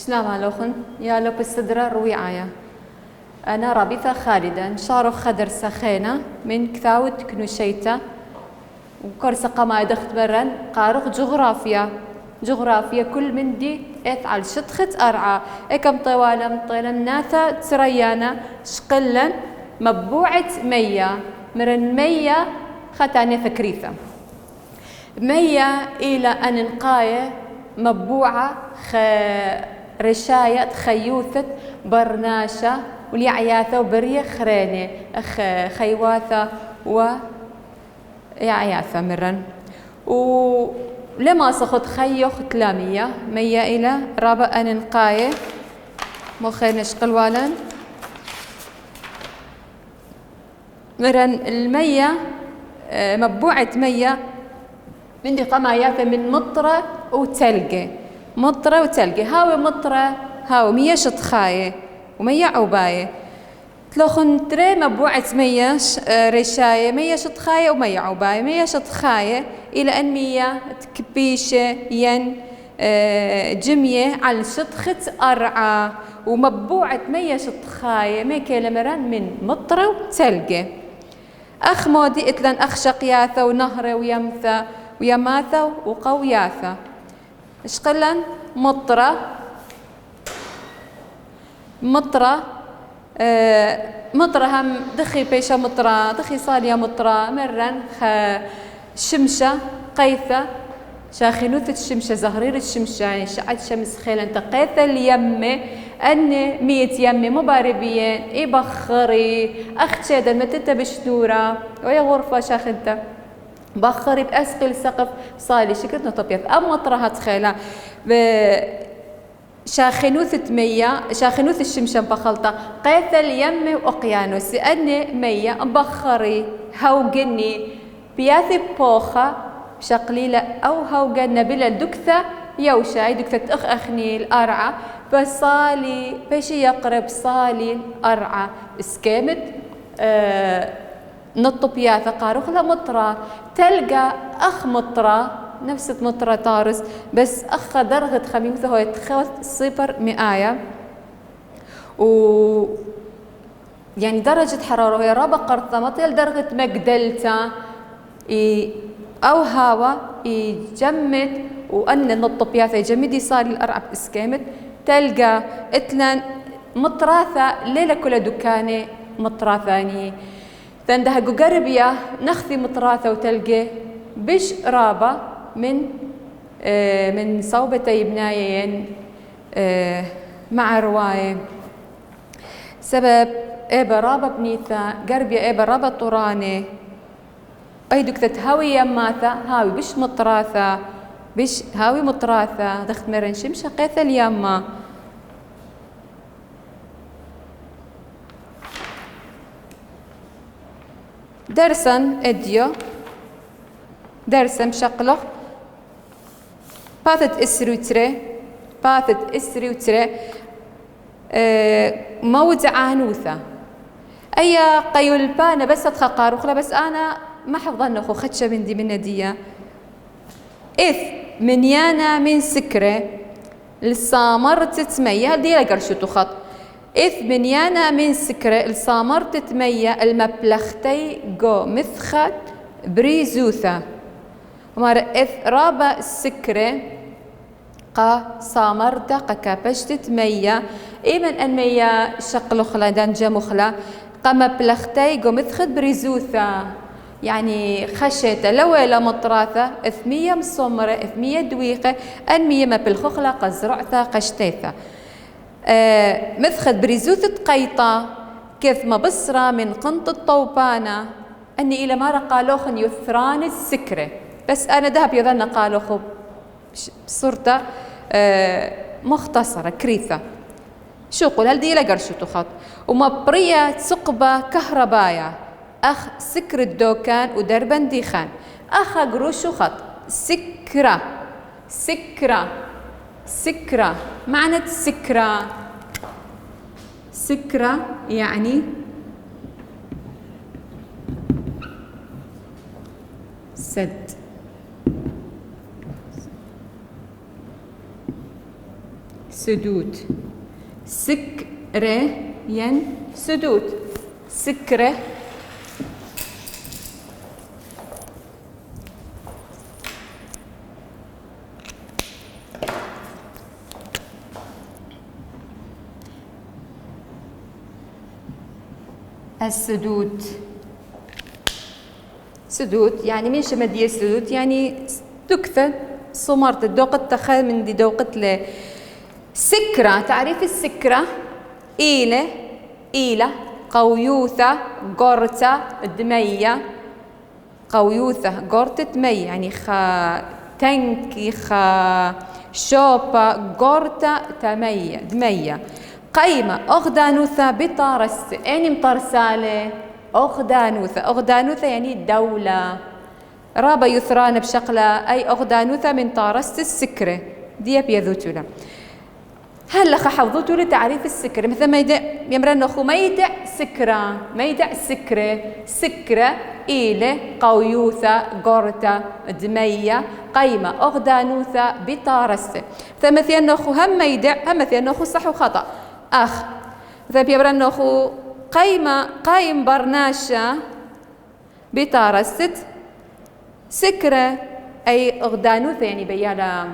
شنو لوخن يا لو بالصدرة رويعايا. أنا رابطة خالدا شارو خدر سخينة من كثاوت كنوشيتا وكرسة قما دخت برن قارق جغرافيا كل من دي على شطخت أرعى إكم طوالم طيلم ناثا تريانا شقلا مبوعة مية مرن مية ختاني فكريثة مية إلى أن نقاية مبوعة رشاية خيوثة برناشة وليعياثة وبرية خرينة خيواثة ويعياثة مرن ولما سخط خيو ختلامية مية إلى رابع أن نقاية مخير نشقل والن مرن المية مبوعة مية من دي قماياثة من مطرة وتلقى هاوي مطرة هاوي مية شطخاية ومية عوباية تلوخن تري مبوعة مية رشاية مية شطخاية ومية عوباية مية شطخاية إلى أن مية تكبيشة ين جمية على شطخة أرعى ومبوعة مية شطخاية ميكي لمران من مطرة وتلقى أخ مودي إتلن أخ شقياثة ونهرة ويمثة ويماثة وقوياثة اشقلن مطرة هم دخي بيشا مطرة دخي صالية مطرة مرن شمشة قيثة شاخنوثة الشمشة زهرير الشمشة يعني شعد شمس خيل انت قيثة اليمة أن ميت يمي مباربيين إبخري أختشادا متتا بشنورة ويا غرفة شاخنتا بخري بأسقل سقف صالي شكرتنا طبيعت أم مطرها تخيلها شاخنوث الشمشم بخلطة قيث اليم وأقيانوس أن مية بخري هوجني بياثي بوخة بشقليلة أو هوجن بلا دكثة يوشاي دكثة أخني الأرعى فصالي بشي يقرب صالي الأرعى اسكامت نطب ياثة قاروخ مطرة تلقى أخ مطرة نفس مطرة طارس بس أخ درجة خميمته هو يتخوث 0 يعني درجة حرارة هي رابع قرطة مطيل درجة مقدلتا أو هوا يجمد وأن نطب ياثة يجمد يصاري الأرعب اسكامت تلقى اتلان مطراثة ليلة كل دكانة مطراثاني فاندها قربية نخذي مطراثة وتلقى بش رابة من صوبتي بنايين مع رواية سبب إبا رابة بنيثة قربية إبا رابة طورانة أي دكتة هاوي يماثة هاوي بش مطراثة بش هاوي مطراثة دخت مرن شمشة قيثة اليما درسا اديو درسا مشقلق باثت اسري وتري موضع عنوثة أي قيول بانا بس أتخقار بس أنا ما حفظنا أخو خدشة من دي من ندية إث من يانا من سكرة الصامر تتمية دي لقر شو تخط إث من يانا من سكرة الصامر تتمية المبلختي جو مثخت بريزوثة ومار إث رابا السكرة قا صامرتا قا كابشتت مية إيمن أن مية شقلو خلا دانجا مخلا قا مبلختي جو مثخت بريزوثة يعني خشيته لويلة مطراثة إثمية مصمرة إثمية دويقة أن مية مبلخخلة قا زرعثة قشتيثة مثخت بريزوثة قيطة كيف ما بصرة من قنط الطوبانة أني إلى ما قالوخن يثران السكرة بس أنا ذهب يظن قالوخ بصورته مختصرة كريثة شو قول هل دي لقر شو تخط ومبرية سقبة كهربايا أخ سكر الدوكان ودربا ديخان أخ قروش خط سكرة معنى سكرة يعني سد سدود. سكرة ين سدود. سكرة السدود. سدود يعني من شمدية السدود يعني دكثة صمرت دوقت تخل من دي دوقت له. سكرة تعريف السكرة إيلة قويوثة قرطة دمية. قويوثة قرطة دمية يعني تنكي شوبة قرطة دمية. قيمة أغدانوثة بطارس أني مطرسالة أغدانوثة يعني دولة. رابا يثران بشقلة أي أغدانوثة من طارست السكرة دي بيذوتولا. هلا حفظتوا لي تعريف السكرة مثل ما يمرن أخو ميدع سكرة سكرة إيلة قويوثة قرطة دمية قيمة أغدانوثة بطارست. فمثل أخو هم ميدع هم مثل أخو صح وخطأ أخ. مثل يمرن أخو قايم برناشة بطارست سكرة أي أغدانوثة يعني بيالا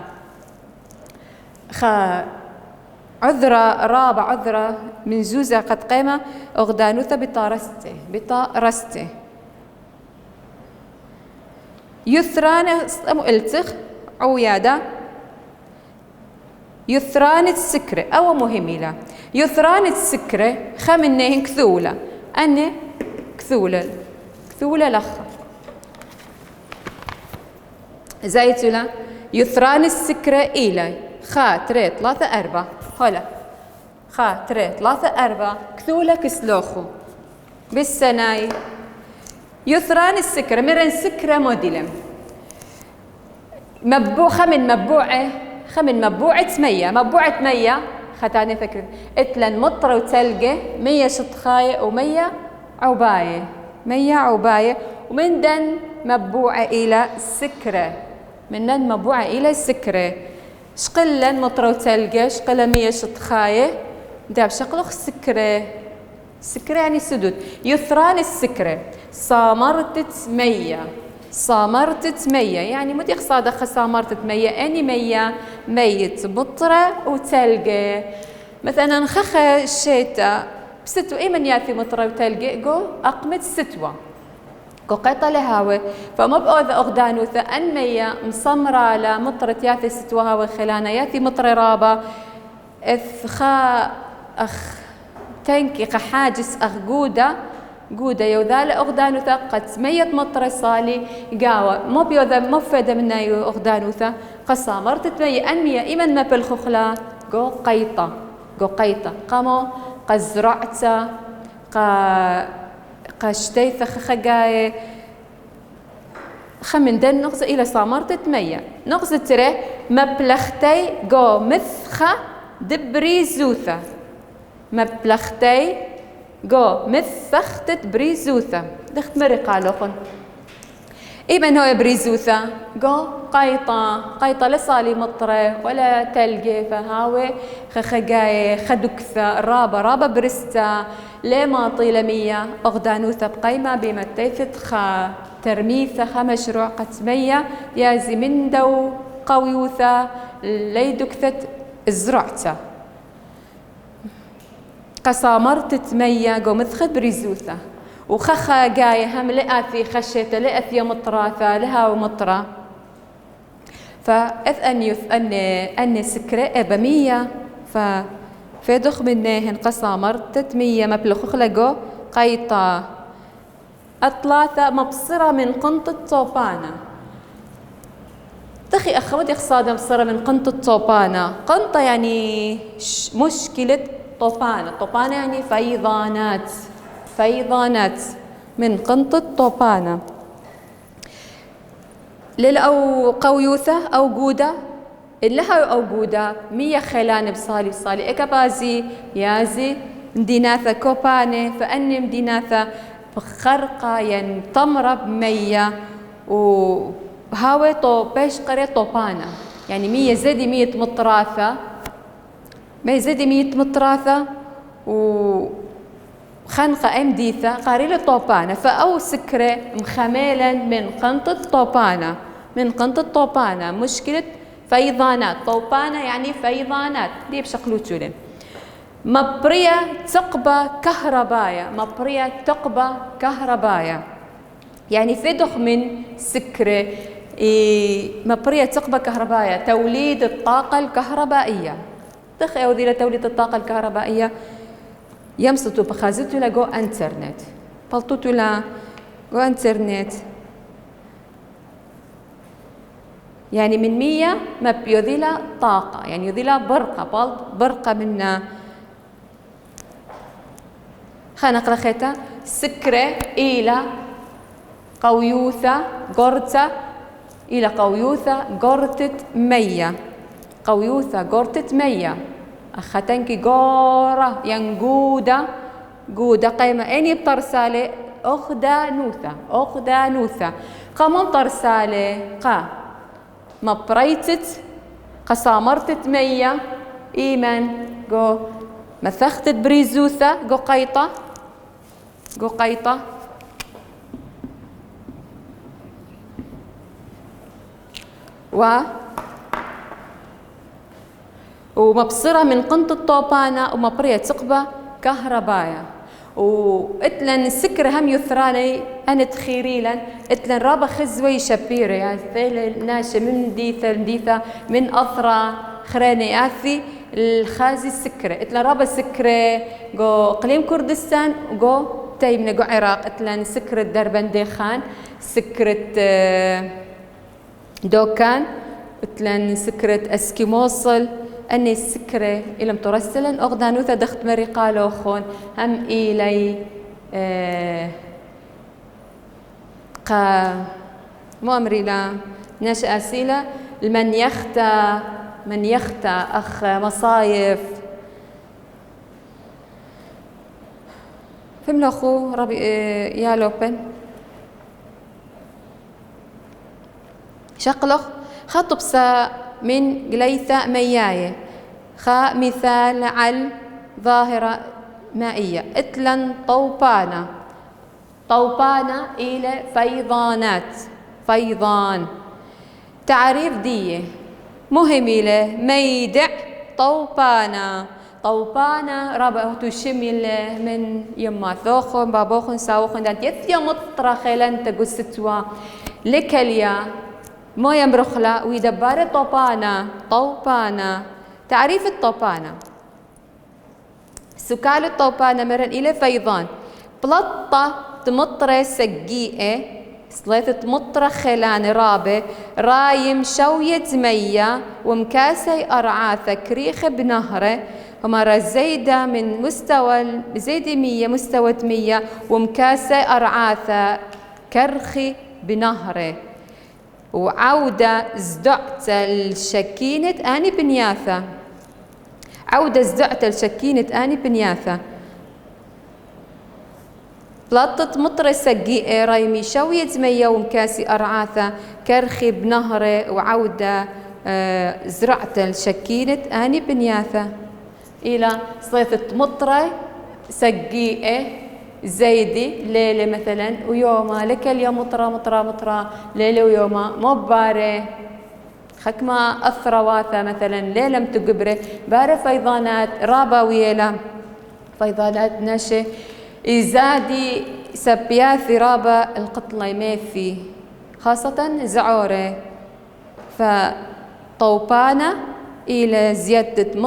عذرة رابع عذرة من زوزة قد قيمة أغدانوثة بطارسته. يثران التخ عويادة يثران السكرة أو مهملة. يثران السكرة خمنهن كثولة أني كثولة لخ زايتولا. يثران السكرة إيلاي خا تري 3 4 هلا خا تري 3 4 كثولة كسلوخو بالسناي. يثران السكرة مرن سكرة موديلم خمن مبوعة مية ختاني فكرة اتلن مطرة وتلقى 100 شطخاية و100 عباية ومن دن مبوعة إلى السكرة شقلن مطرة وتلقى شقلن 100 شطخاية داب شقلوخ السكرة يعني سدود. يثران السكرة صامرتت 100 يعني مديق صادخة صامرتت 100 أني 100 ميت مطرة وتلقى مثلا خخة الشيتا بستو من ياثي مطرة وتلقى قو أقمت ستوة قو قيطة لهاوي فما بأوذ أغدانوثة أن 100 مصمرة لمطرة ياثي ستوة هاوي خلانة ياثي مطرة رابة تنكي قحاجس قودة يوذال أغدانوثة قد 100 مطرة صالي قاوة مو بيوذا مو فدا منا أغدانوثة قصامرت 100 أنمية إيمن ما بالخخلة قو قيطة قامو قزرعتا قشتيثة خخقاية خمن دن نقص إلى صامرت 100 نقص ترى مبلختي قو مثخة دبريزوثة مبلختي قو مثختة بريزوثة دخت مرقة لخن إيمن هو بريزوثة قو قيطة لصالي مطرة ولا تلقي فهاوي خخقاية خدكثة رابة برستا لما طيلمية أغدانوثة بقيمة بمتيثت ترميثة مشروع قتمية يازي من دو قويوثة ليدكثة الزرعته قصامرت 100 قو مثخت بريزوثة وخخا قاية هم لأثي خشيته لأثي مطراثة لها ومطرة فإذ أني سكرة أبا 100 فدخ منهن قصامرت 100 مبلغ خلقو قيطة أطلاثة مبصرة من قنط الطوبانة تخي أخوات يخصادة مبصرة من قنط الطوبانة قنطة يعني مشكلة طوبانة يعني فيضانات من قنط الطوبانة أو قويوثة أو جودة إلها أو جودة 100 خلان بصالي إكبازي يازي مديناثة كوباني فأني مديناثة بخرقة ين تمرب 100 وهاوي بيش قرية طوبانة يعني 100 زدي 100 مطراثة ما يزيد 100 متراثة وخنقة أم ديثة قاريلة طوبانة فأو سكرة مخميلا من قنطة طوبانة من قنطة طوبانة مشكلة فيضانات طوبانة يعني فيضانات دي بشكل تولين مبرية تقبة كهرباية مبرية تقبة كهرباية يعني فدخ من سكرة مبرية تقبة كهرباية توليد الطاقة الكهربائية دخ أوذي توليد الطاقة الكهربائية يمسطوا بخازتوا لجو انترنت بلطوتوا لا جو انترنت يعني من 100 ما بيذيلا طاقة يعني يذيلا برقة منا خلينا نقرأ خيتا سكرة إلى قويوثة قرطة إلى قويوثة قرطة 100 قويوثة قرطة 100 أختنكي قورة ينقودة قودة قيمة أني بترسالة أخدا نوثة قامون ترسالة ما بريتت قصامرتت 100 إيمان قو مثختت بريزوثة قو قيطة ومبصرة من قنطة طوبانة ومبرية تقبة كهرباية وإتلن السكر هم يثراني أنا تخيريلا إتلن رابا خزوي شبيرة يعني ثيل ناشة من ديثة من أثرى خراني آثي الخازي السكرة إتلن رابا سكرة جو قليم كردستان وجو تايمنا جو عراق إتلن سكرة دربندي خان سكرة دوكان إتلن سكرة أسكيموصل أني السكرة إلى مترسلا أغدانوثا دخت مري قالوا خون هم إلي مؤمري لا نشأ أسيلة من يختا أخ مصايف فملا أخو ربي يا لوبن شقلخ خطب سا من قليثة مياية خا مثال على ظاهرة مائية إتلن طوبانة إلى فيضانات فيضان تعريف دية مهم إلى ميدع طوبانة رابع تشمل من يما ثوخن بابوخن ساوخن دانت يثيا مطرخلن تقستوا لكليا ما يمرخلا ويدبار طوبانة تعريف الطوبانة سكال الطوبانة مرن إلى فيضان بلطة تمطرة سقيئة ثلاثة مطرة خلان رابة رايم شوية مية ومكاسي أرعاثة كريخة بنهره ومرة زيدة من مستوى زيدة 100 مستوى 100 ومكاسي أرعاثة كرخي بنهره وعودة زدعت الشكينة آني بنياثة عودة زدعت الشكينة آني بنياثة بلطة مطرة سقيئة رايمي شوية مية ومكاسي أرعاثة كرخي بنهره وعودة زرعت الشكينة آني بنياثة إلى صيفة مطرة سقيئة زيدي ليلة مثلا ويوما لك اليوم مطرة ليلة ويوما مبارة خكما أثرواثة مثلا ليلة متقبرة بارة فيضانات رابا ويلا فيضانات نشي إزادي سبياثي رابا القطلة ميثي خاصة زعورة فطوبانة إلى زيادة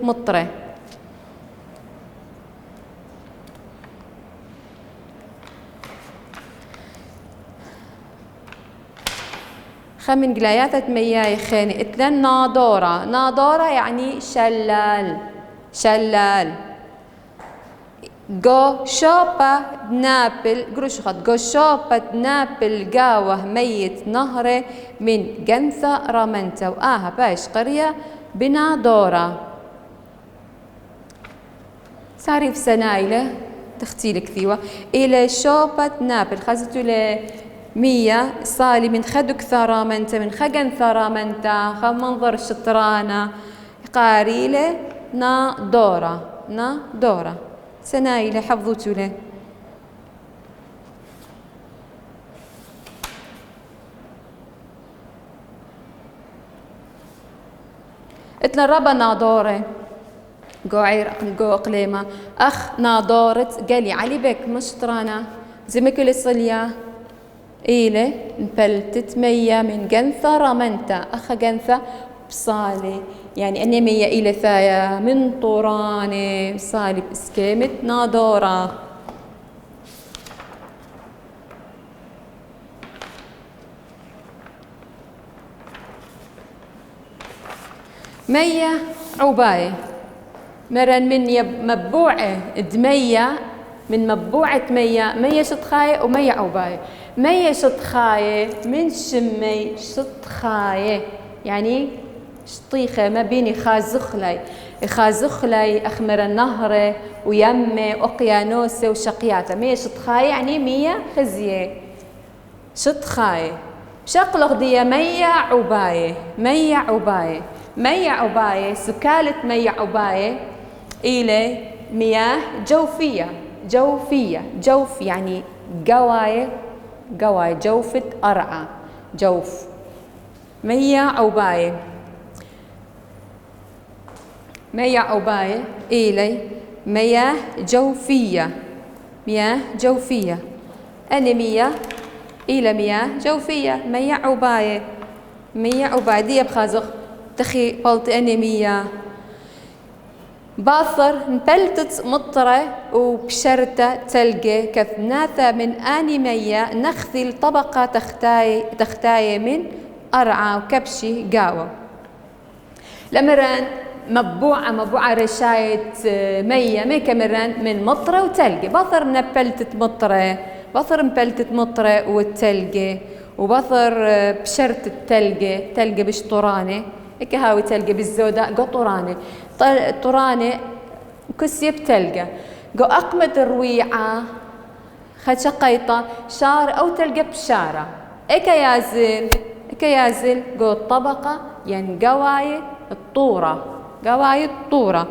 مطرة خمن قلايات مياي خاني اتلن ناضورة يعني شلال جو شوبا نابل قروشخط جو شوبا نابل قاوة ميت نهرة من جنثة رمنتا وآها باش قرية بناضورة تعريف سنايلة تختيل كثيوة إلى شوبة نابل خزتوا مية صالي من خدك ثرامنت من خجن ثرامنتا خ منظر شطرانة قاريلة نا دورة سنايلة حفظتوا له. اتنا ربا ناضورة جو قليمة أخ ناضورت قالي علي بك مشطرانة زي ما كل صليا إيلة نبلتت مية من جنثة رمنتا أخ جنثة بصالي يعني أني مية إيلة ثايا من طوراني بصالي بسكيمت ناضورة. مية عباية مرن من مبوعة دمية من مبوعة مية شطخاية ومية عباية. مية شطخاية من شمي شطخاية يعني شطيخة ما بيني خازخلي أخمر النهر ويمي وقيانوسة وشقياتة. مية شطخاية يعني مية خزية شطخاية. شقلق دي مية عباية سكالة مية عباية إلى مياه جوف يعني قواية جوفة أرعى جوف. مية عباية إلى مياه جوفية أنا مية إلى مياه جوفية. مية عباية دي بخازخ تخي بلطي أنا مية باثر نبلتت مطرة وبشرتة تلقى كثناثة من آني مية نخذي الطبقة تختاي من أرعى وكبشي قاوة. لمران مبوعة رشاية مية كمران من مطرة وتلقى باثر نبلتت مطرة والتلقى وبثر بشرت تلقى بشطرانة هاوي تلقى بالزوداء طرانة كسيب تلقى قو أقمد الرويعة خشقيطة شار أو تلقى بشارة إكا يازل قو الطبقة يعني قواي الطورة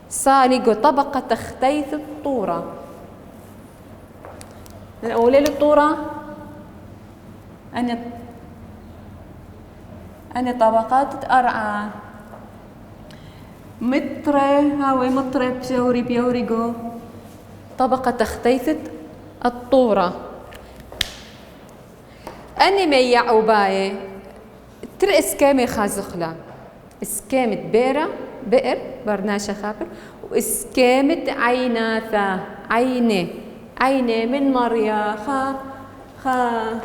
صالي قو طبقة تختيث الطورة. الأولى للطورة أنا طبقات أرعى مطرة بيوري جو طبقة تختيثت الطورة. أني مية عباية ترى إسكامي خازخلا إسكامة بئر برناشة خابر وإسكامة عيناثا عينة من مريا خا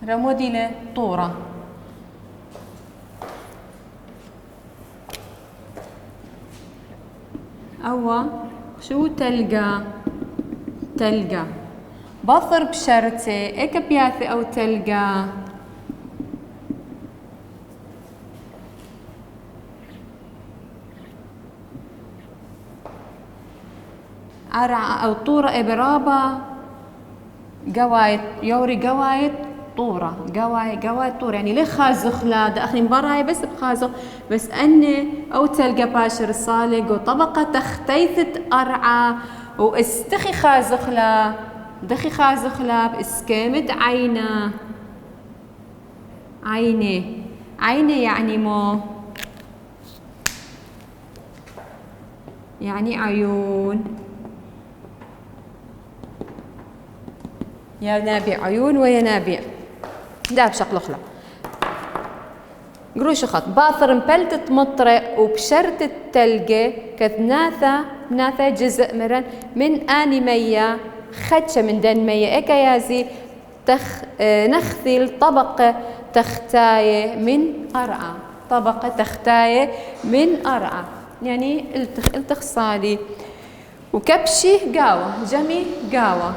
رمودي طورة أوا شو تلقى بطر بشرتي إيك بياثي أو تلقى أرعى أو طورة إبرابة قوايت يوري قوايت طورة قوايت طورة يعني ليه خازخ لا ده أخي مبراي بس بخازخ بس أني أو تلقى باشر الصالق وطبقة تختيثت أرعى واستخي خازخ لا دخي خازخ لا بإسكامت عيني يعني مو يعني عيون يا نابع عيون ويا نابع ده بشكل خلا قروش خط باثر مبلتت مطرة وبشرت التلقى ناثا جزء مرن من آني مية خدشة من دن مية إيكا يازي نخذي الطبقة تختاية من أرعى يعني التخ صالي وكبشي قاوة جمي قاوة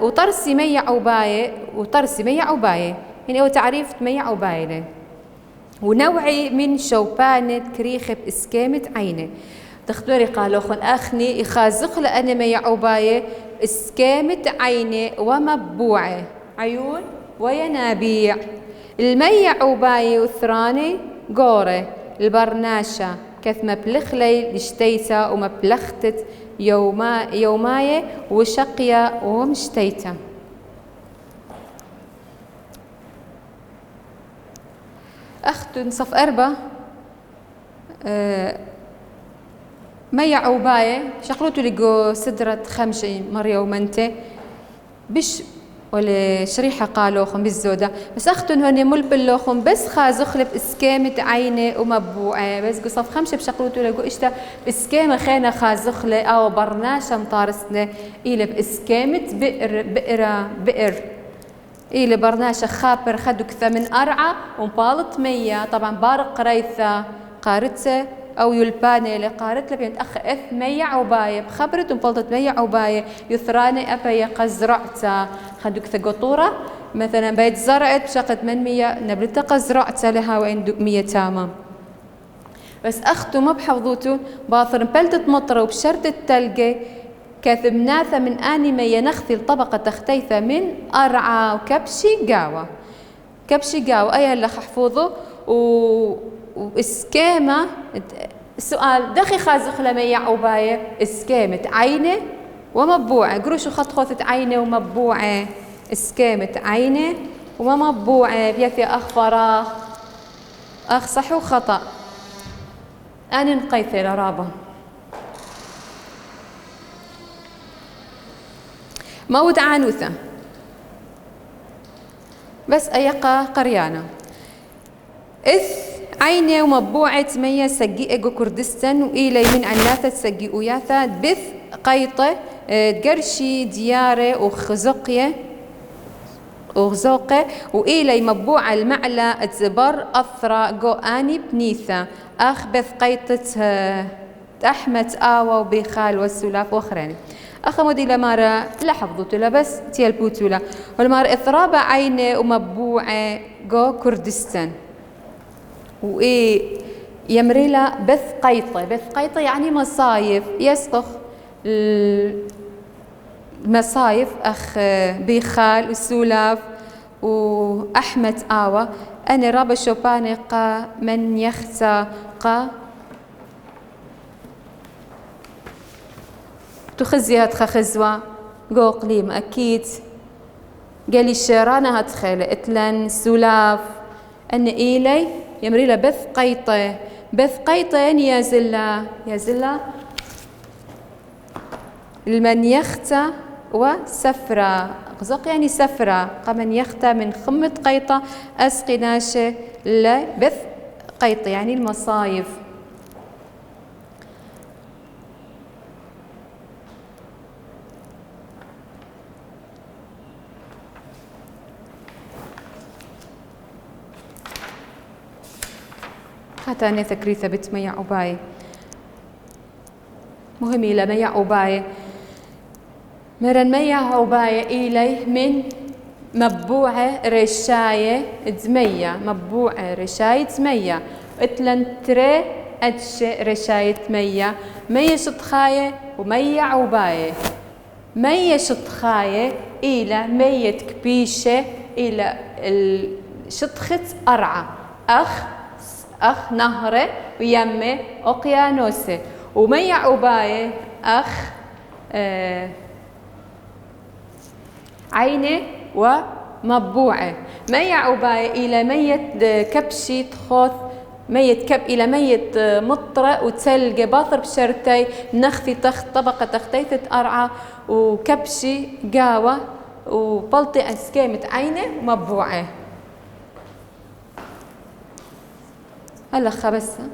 وطرسي مية عوباية وطرسي مية عوباية يعني هو تعريف مية عوباية له. ونوعي من شوبانة كريخة بإسكامة عينه تخدوري قالوخن أخني إخازق لأنا مية عوباية إسكامة عينه ومبوعة عيون وينابيع المية عوباية وثراني قورة البرناشة كث مبلخ لي لشتيتا ومبلختت يوماية وشقية ومشتيتا. أخت صف 4 مية عوباية شقلوتو لقو سدرة خمشي مريا ومنتي بش ولا شريحة قالوخم بالزودة بس أختن هوني ملبلوخم بس خازخلب إسكامة عيني ومبوعة بس قصف 5 بشقلوتو لقو إشتا إسكامة خينا خازخلة أو برناشة مطارسنا إلى بإسكامة بئر إلى برناشة خابر خدو كثا من أرعى ومبالط مية طبعا بارق قريثة قارتة أو يلباني لقارت لبين أخ مية عوباية بخبرت ومبلطت مية عوباية يثراني أبا قزرعتا خدو كثا قطورة مثلا بيت زرعت بشقت من 100 نبلتا قزرعتا لها وين 100 تامة بس أختو ما بحفظوتو باثر بلتت مطرة وبشرت التلقي كاثب ناثة من آني مية نخثي الطبقة تختيثة من أرعى وكبشي قاوة كبشي قاوة أي اللي حفظه وإسكامة السؤال دخي خازخ لمية عوباية إسكامة عينه ومبوعة قروشو خط خوثة عينه ومبوعة إسكامة عينه ومبوعة بيثي أخ فراغ أخ صح وخطأ أنا نقيثي لرابة موت عنوثة بس أيقا قريانة عيني ومبوعة مية سجي إجو كردستان وإلي من عناثة سجي وياثة بث قيطة تقرشي ديارة وخزقية وغزوقة وإلي مبوعة المعلى تزبر أثرى جو آني بنيثة أخ بث قيطة أحمد آوى وبيخال والسلاف وأخرين أخمدي لمارة لا حفظت لا بس تيالبوتو لا والمارة إثرابة عيني ومبوعة جو كردستان وإيه يمريلا بث قيطة يعني مصايف يسقخ المصايف أخ بيخال والسولاف وأحمد آوى أنا رابا شوباني قا من يخسى قا تخزيها تخزوة قو قليم أكيد قالي الشيرانة هتخيل اتلن سولاف أن إيلي يمريلا بث قيطة يعني يا زلا المن يختا وسفرة غزق يعني سفرة قمن يختا من خمة قيطة أسقي ناشة لا بث قيطة يعني المصايف خاتاني ثكريثة بت ميع عباية مهمي لميع عباية مرن ميع عباية إلي من مبوعة رشاية دمية مبوعة رشاية دمية اتلن تري أدش رشاية مية شطخاية ومية عباية مية شطخاية إلى مية كبيشة إلى شطخة أرعى أخ نهرة ويمه أقيانوسة ومية عباية أخ عينه ومبوعة مية عباية إلى مية كبشي تخوث مية كب إلى مية مطرة وتلقى باثر بشرتي نخفي تخت طبقة تختيثة أرعى وكبشي قاوة وبلطي أسكيمة عينه ومبوعة هلا خبسة